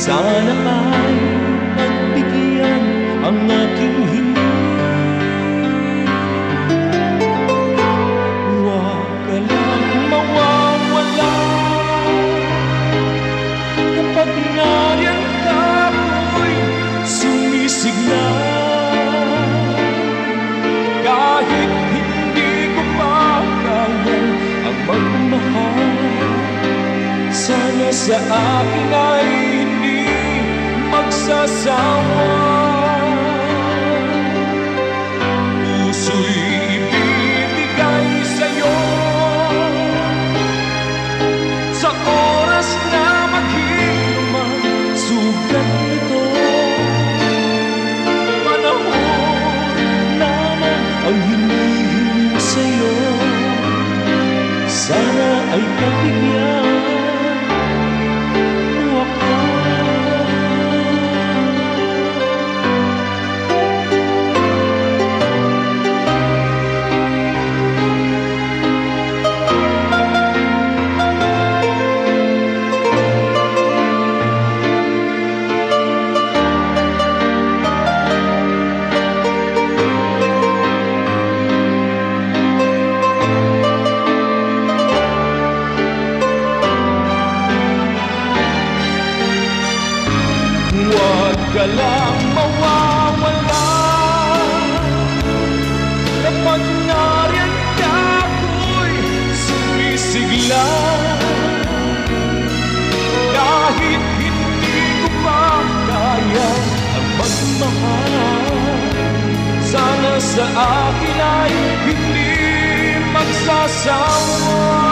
Sana ay pagbigyan ang aking hiling. Huwag ka lang mawawala kapag nariyan ka mo'y sumisigla. Kahit hindi ko pa kaya ang magmahal, sana sa akin ay hindi magsasawa. Puso'y ibibigay sa'yo sa oras na maghihiman. Sugat nito, panahon naman ang hinihiling sa'yo. Sana ay pagbigyan mo ako. Huwag ka lang mawawala kapag nariyan ka ako'y sumisigla. Kahit hindi ko pa kaya ang magmahal, sana sa akin ay hindi magsasawa.